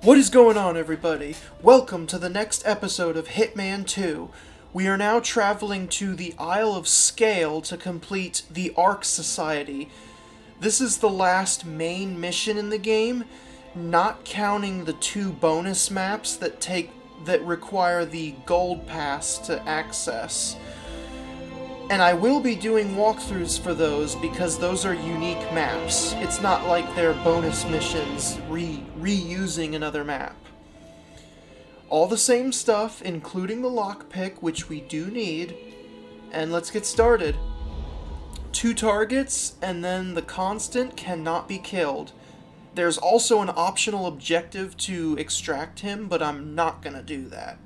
What is going on, everybody? Welcome to the next episode of Hitman 2. We are now traveling to the Isle of Sgail to complete the Ark Society. This is the last main mission in the game, not counting the 2 bonus maps that require the gold pass to access. And I will be doing walkthroughs for those because those are unique maps. It's not like they're bonus missions reusing another map. All the same stuff, including the lockpick, which we do need. And let's get started. 2 targets, and then the constant cannot be killed. There's also an optional objective to extract him, but I'm not gonna do that.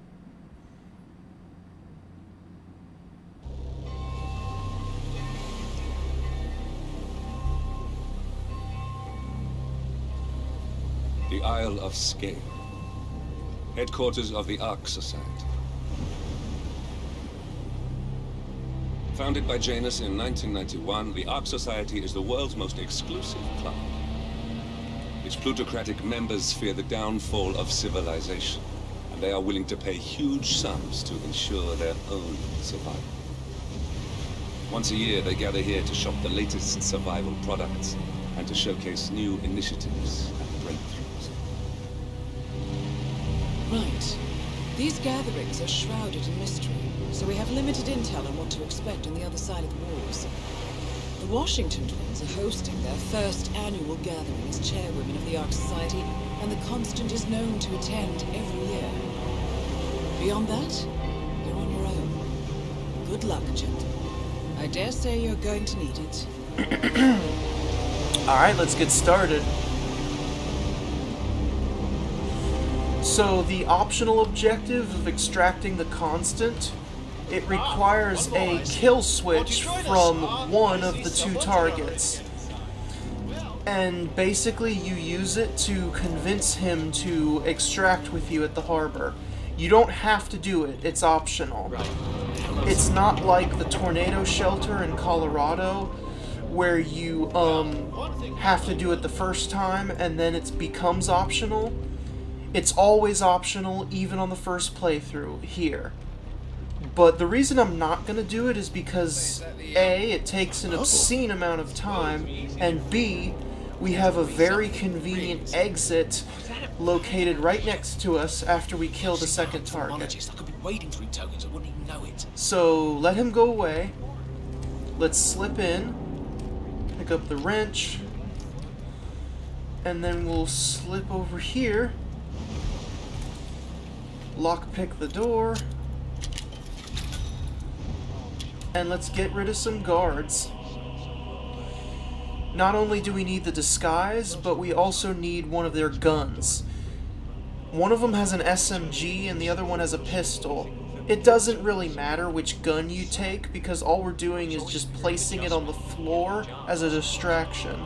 The Isle of Sgail, headquarters of the Ark Society. Founded by Janus in 1991, the Ark Society is the world's most exclusive club. Its plutocratic members fear the downfall of civilization, and they are willing to pay huge sums to ensure their own survival. Once a year, they gather here to shop the latest survival products and to showcase new initiatives and breakthroughs. Right. These gatherings are shrouded in mystery, so we have limited intel on what to expect on the other side of the walls. The Washington twins are hosting their first annual gathering as chairwomen of the Ark Society, and the Constant is known to attend every year. Beyond that, you're on your own. Good luck, gentlemen. I dare say you're going to need it. Alright, let's get started. So, the optional objective of extracting the constant, it requires a kill switch from one of the 2 targets. And basically you use it to convince him to extract with you at the harbor. You don't have to do it, it's optional. It's not like the tornado shelter in Colorado, where you have to do it the first time and then it becomes optional. It's always optional, even on the first playthrough here. But the reason I'm not going to do it is because A, it takes an obscene amount of time, and B, we have a very convenient exit located right next to us after we kill the second target. So let him go away. Let's slip in, pick up the wrench, and then we'll slip over here. Lockpick the door, and let's get rid of some guards. Not only do we need the disguise, but we also need one of their guns. One of them has an SMG and the other one has a pistol. It doesn't really matter which gun you take, because all we're doing is just placing it on the floor as a distraction.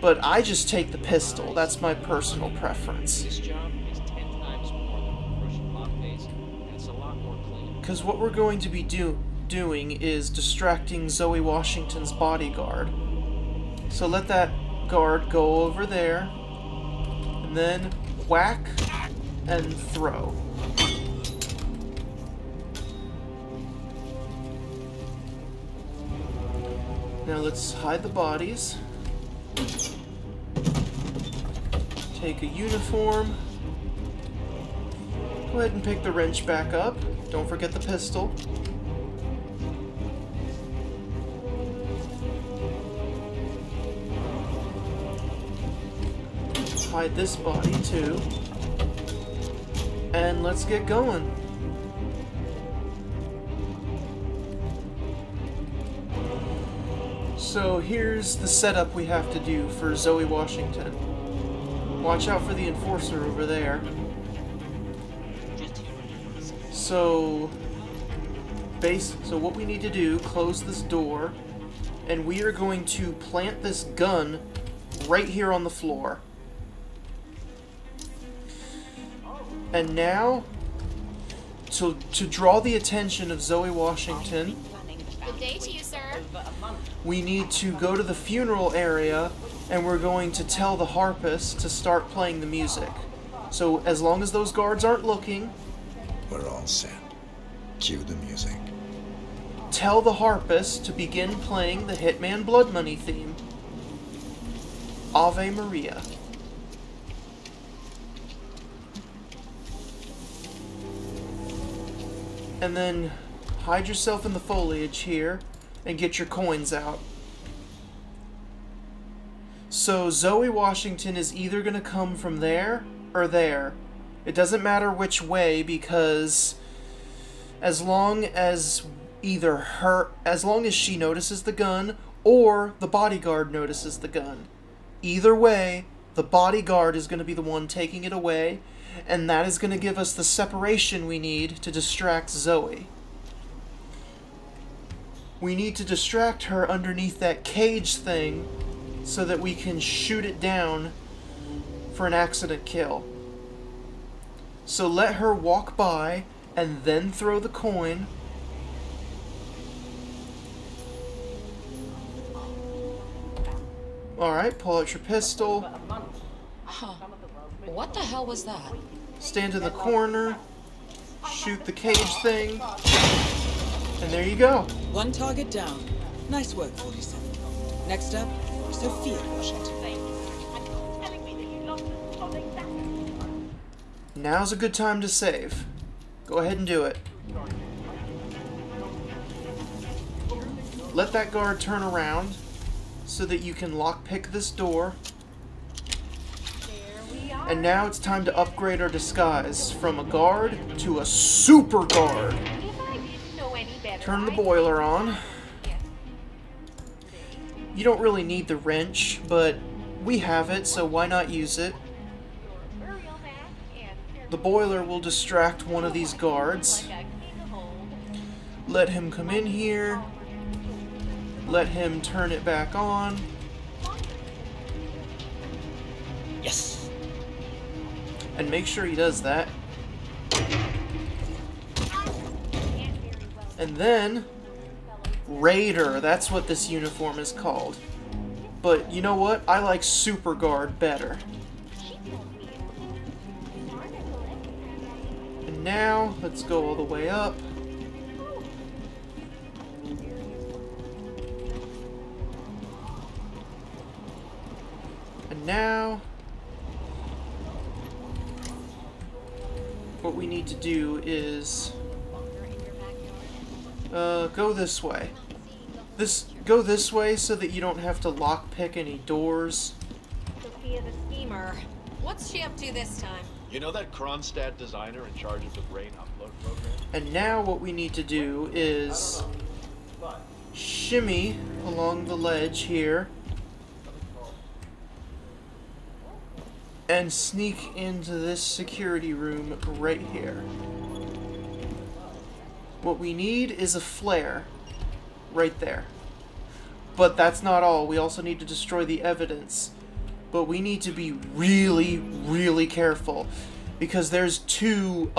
But I just take the pistol, that's my personal preference. Because what we're going to be doing is distracting Zoe Washington's bodyguard. So let that guard go over there, and then whack and throw. Now let's hide the bodies. Take a uniform. Go ahead and pick the wrench back up. Don't forget the pistol. Hide this body too. And let's get going. So here's the setup we have to do for Zoe Washington. Watch out for the enforcer over there. So what we need to do, close this door, and we are going to plant this gun right here on the floor. And now, to draw the attention of Zoe Washington, Good day to you, sir. we need to go to the funeral area, and we're going to tell the harpist to start playing the music. So as long as those guards aren't looking, We're all set. Cue the music. tell the harpist to begin playing the Hitman Blood Money theme. Ave Maria. And then hide yourself in the foliage here and get your coins out. So Zoe Washington is either going to come from there or there. It doesn't matter which way, because as long as she notices the gun or the bodyguard notices the gun, either way, the bodyguard is going to be the one taking it away, and that is going to give us the separation we need to distract Zoe. We need to distract her underneath that cage thing so that we can shoot it down for an accident kill. So let her walk by and then throw the coin. Alright, pull out your pistol. Huh. What the hell was that? Stand in the corner. Shoot the cage thing. And there you go. One target down. Nice work, 47. Next up, Sophia Washington. Now's a good time to save. Go ahead and do it. Let that guard turn around so that you can lockpick this door. And now it's time to upgrade our disguise from a guard to a super guard. Turn the boiler on. You don't really need the wrench, but we have it, so why not use it? The boiler will distract one of these guards. Let him come in here. Let him turn it back on. Yes! And make sure he does that. And then, Raider, that's what this uniform is called. But you know what? I like Super Guard better. And now, let's go all the way up. And now, what we need to do is go this way. Go this way so that you don't have to lockpick any doors. Sophia the schemer. What's she up to this time? You know that Kronstadt designer in charge of the brain upload program? And now what we need to do is shimmy along the ledge here and sneak into this security room right here. What we need is a flare right there. But that's not all. We also need to destroy the evidence. But we need to be really, really careful, because there's two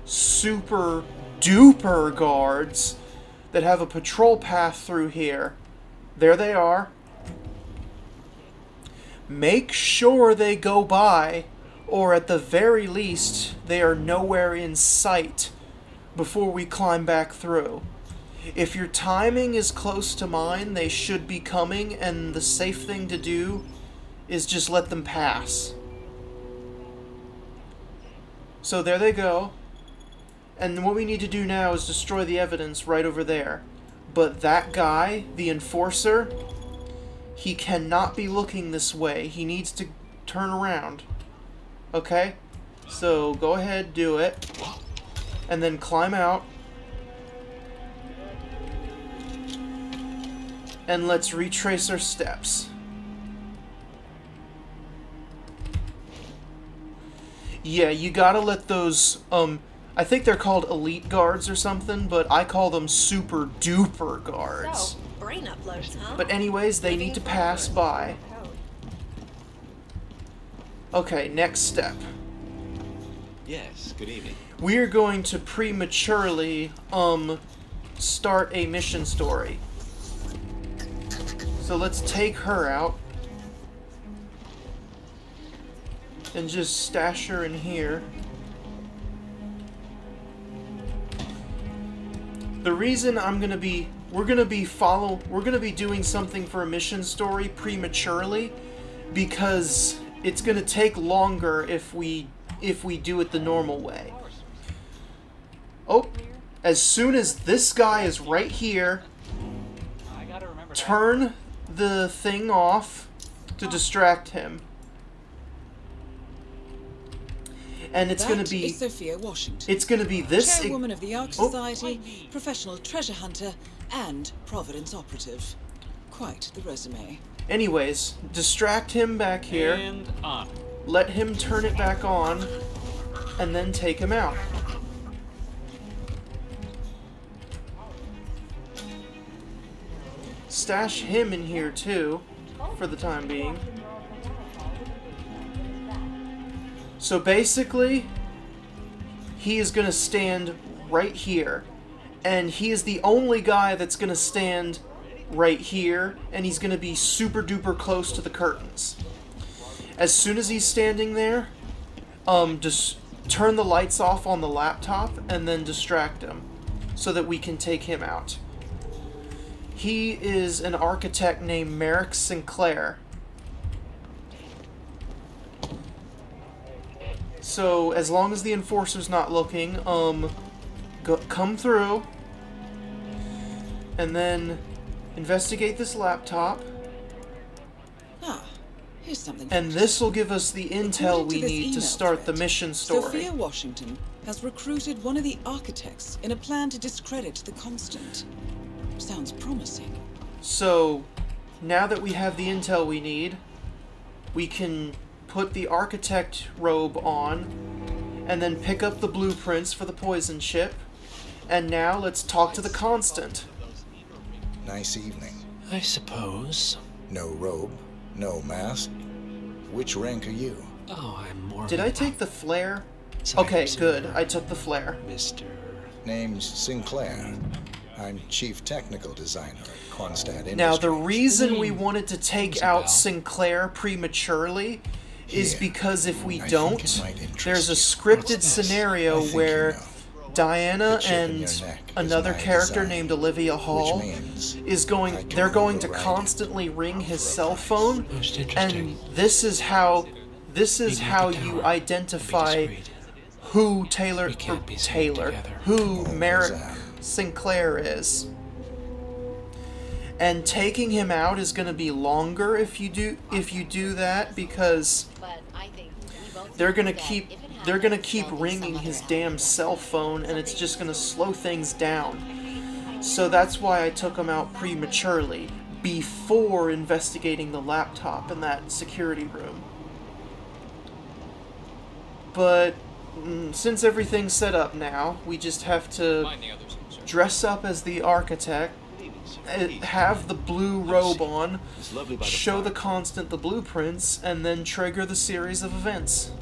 super duper guards that have a patrol path through here. There they are. Make sure they go by, or at the very least, they are nowhere in sight before we climb back through. If your timing is close to mine, they should be coming, and the safe thing to do is just let them pass. So there they go. And what we need to do now is destroy the evidence right over there. But that guy, the enforcer, he cannot be looking this way. He needs to turn around. Okay? So go ahead, do it. And then climb out. And let's retrace our steps. Yeah, you gotta let those, I think they're called elite guards or something, but I call them super duper guards. So, brain uploads, huh? But anyways, they need to pass by. Okay, next step. Yes, good evening. We're going to prematurely, start a mission story. So let's take her out. and just stash her in here. The reason we're gonna be doing something for a mission story prematurely, because it's gonna take longer if we do it the normal way. Oh, as soon as this guy is right here, turn the thing off to distract him. And it's going to be Sophia Washington. It's going to be this Chairwoman of the Ark Society, professional treasure hunter, and Providence operative. Quite the resume. Anyways, distract him back here. And on. Let him turn it back on, and then take him out. Stash him in here too, for the time being. So basically, he is going to stand right here. And he is the only guy that's going to stand right here, and he's going to be super duper close to the curtains. As soon as he's standing there, just turn the lights off on the laptop and then distract him so that we can take him out. He is an architect named Merrick Sinclair. So as long as the enforcer's not looking, come through and then investigate this laptop. Ah, here's something. And this will give us the intel we need to start the mission story. Sophia Washington has recruited one of the architects in a plan to discredit the Constant. Sounds promising. So, now that we have the intel we need, we can put the architect robe on, and then pick up the blueprints for the poison ship. And now let's talk to the Constant. Nice evening. I suppose. No robe, no mask. Which rank are you? Oh, I'm more. Did I take the flare? Okay, good. I took the flare. Mr. Name's Sinclair. I'm Chief Technical Designer at Quonstad Industries. Now, the reason we wanted to take out Sinclair prematurely is because if we don't, there's a scripted scenario where Diana and another character named Olivia Hall they're going to constantly ring his cell phone, and this is how you identify who Merrick Sinclair is. And taking him out is going to be longer if you do that, because they're going to keep ringing his damn cell phone, and it's just going to slow things down. So that's why I took him out prematurely, before investigating the laptop in that security room. But since everything's set up now, we just have to dress up as the architect, have the blue robe on, show the Constant the blueprints, and then trigger the series of events.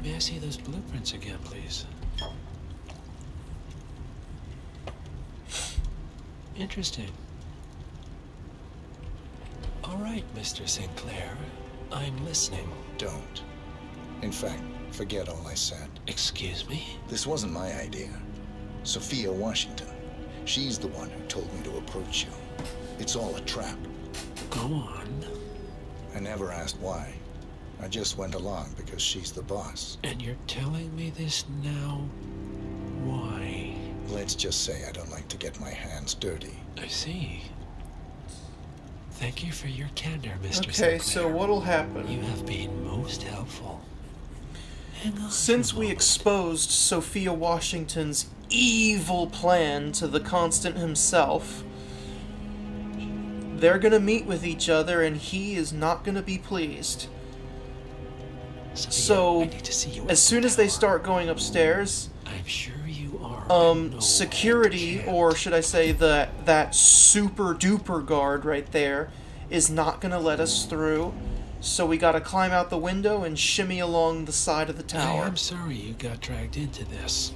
May I see those blueprints again, please? Interesting. All right, Mr. Sinclair. I'm listening. Don't. In fact, forget all I said. Excuse me? This wasn't my idea. Sophia Washington. She's the one who told me to approach you. It's all a trap. Go on. I never asked why. I just went along because she's the boss. And you're telling me this now? Why? Let's just say I don't like to get my hands dirty. I see. Thank you for your candor, Mr. Okay, Sinclair. so what'll happen? You have been most helpful. Since we exposed Sophia Washington's evil plan to the Constant himself, they're gonna meet with each other, and he is not gonna be pleased. So, as soon as they start going upstairs, I'm sure you are. security, or should I say that super duper guard right there, is not gonna let us through. So we gotta climb out the window and shimmy along the side of the tower. I'm sorry you got dragged into this.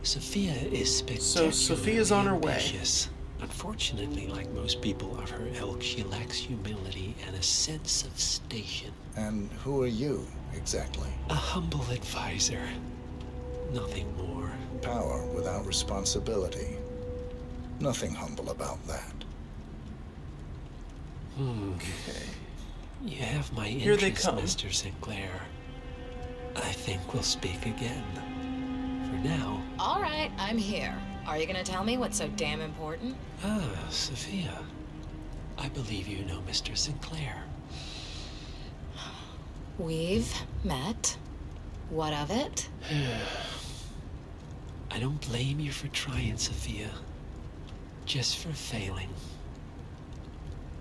Sophia is spectacularly So Sophia's on her way. ambitious, Unfortunately, like most people of her ilk, she lacks humility and a sense of station. And who are you, exactly? A humble advisor. Nothing more. Power without responsibility. Nothing humble about that. Okay. You have my Here they interest, come. Mr. Sinclair. I think we'll speak again. For now... All right, I'm here. Are you gonna tell me what's so damn important? Ah, Sophia. I believe you know Mr. Sinclair. We've met. What of it? I don't blame you for trying, Sophia. Just for failing.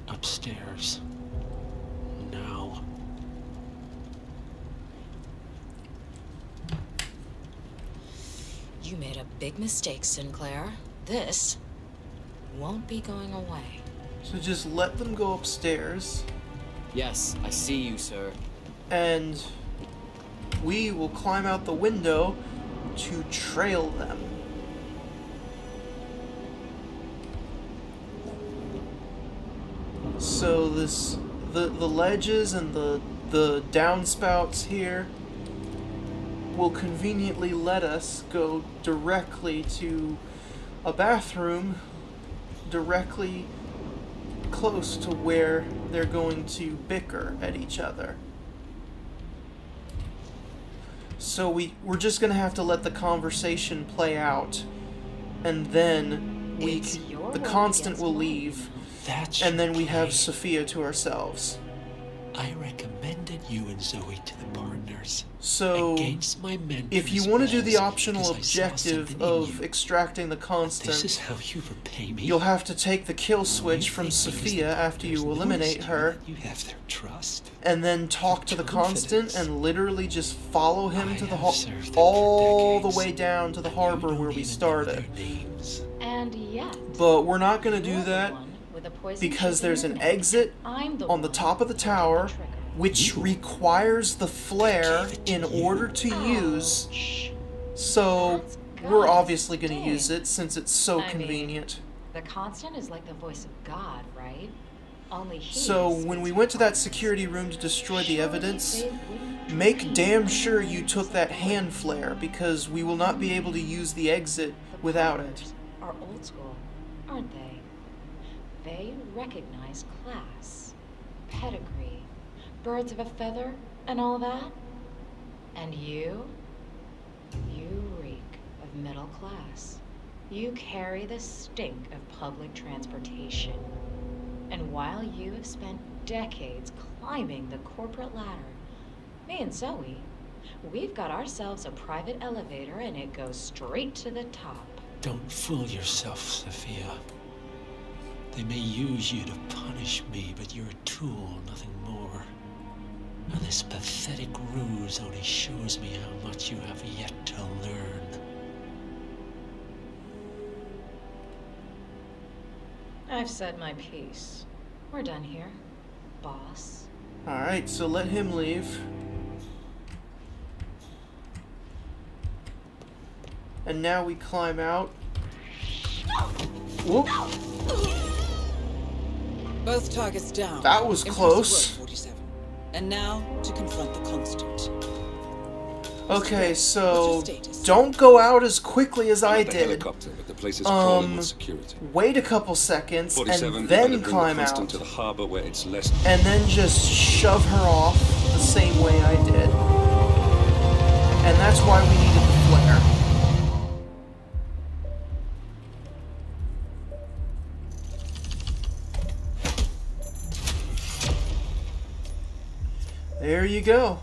Upstairs. Now. You made a big mistake, Sinclair. This won't be going away. So just let them go upstairs, Yes, I see you, sir. and we will climb out the window to trail them. So the ledges and the downspouts here will conveniently let us go directly to a bathroom directly close to where they're going to bicker at each other. So we're just gonna have to let the conversation play out, and then It's your the word constant against will mine. leave, That's and then we your have play. Sophia to ourselves. I recommended you and Zoe to the partners. So Against my mentor's if you want to do the wills, optional because I saw objective something in of you. extracting the This constant, is how you repay me. you'll have to take the kill switch You from think because Sophia the after you partners eliminate noticed her, You have their trust. and then talk to the constant Confidence. and literally just follow him I to the have served them for all the decades, way down to the and you harbor don't where we even know started. their names. And yet, But we're not going to you're do the that one with a poison because chip in there's your an neck. exit I'm the on the one top of the who pulled tower, trigger. which You? requires the flare gave it to in you. order to use. Ouch. So That's we're God's obviously going to thing. use it since it's so I mean, convenient. The constant is like the voice of God, right? Only he So speaks when we for went to that partners. security room to destroy the Surely evidence, they wouldn't make dream damn of sure using you took that hand flare because we will not be able to use the exit The without it. partners are old school, aren't they? They recognize class, pedigree, birds of a feather, and all that. And you reek of middle class. You carry the stink of public transportation. And while you have spent decades climbing the corporate ladder, me and Zoe, we've got ourselves a private elevator and it goes straight to the top. Don't fool yourself, Sophia. They may use you to punish me, but you're a tool, nothing more. And this pathetic ruse only shows me how much you have yet to learn. I've said my piece. We're done here, boss. Alright, so let him leave. And now we climb out. Whoop. Both targets down. That was Impressive close. work, 47. And now to confront the constant. Okay, What's so your status? don't go out as quickly as I I'm at the did. helicopter, but the place is crawling with security. Wait a couple seconds 47, and you then better bring climb the constant out. to the harbor where it's less. And then just shove her off the same way I did. And that's why we needed the flare. There you go.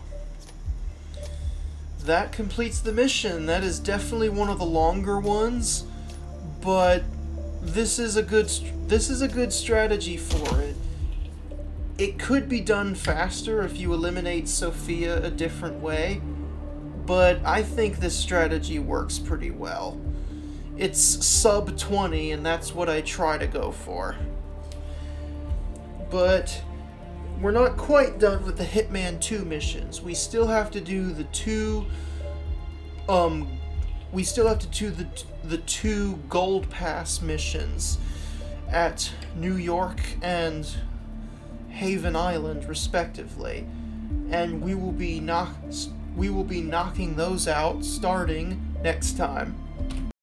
That completes the mission. That is definitely one of the longer ones, but this is a good strategy for it. It could be done faster if you eliminate Sophia a different way, but I think this strategy works pretty well. It's sub 20, and that's what I try to go for. But we're not quite done with the Hitman 2 missions. We still have to do the two the two gold pass missions. at New York and Haven Island, respectively, and we will be knocking those out starting next time.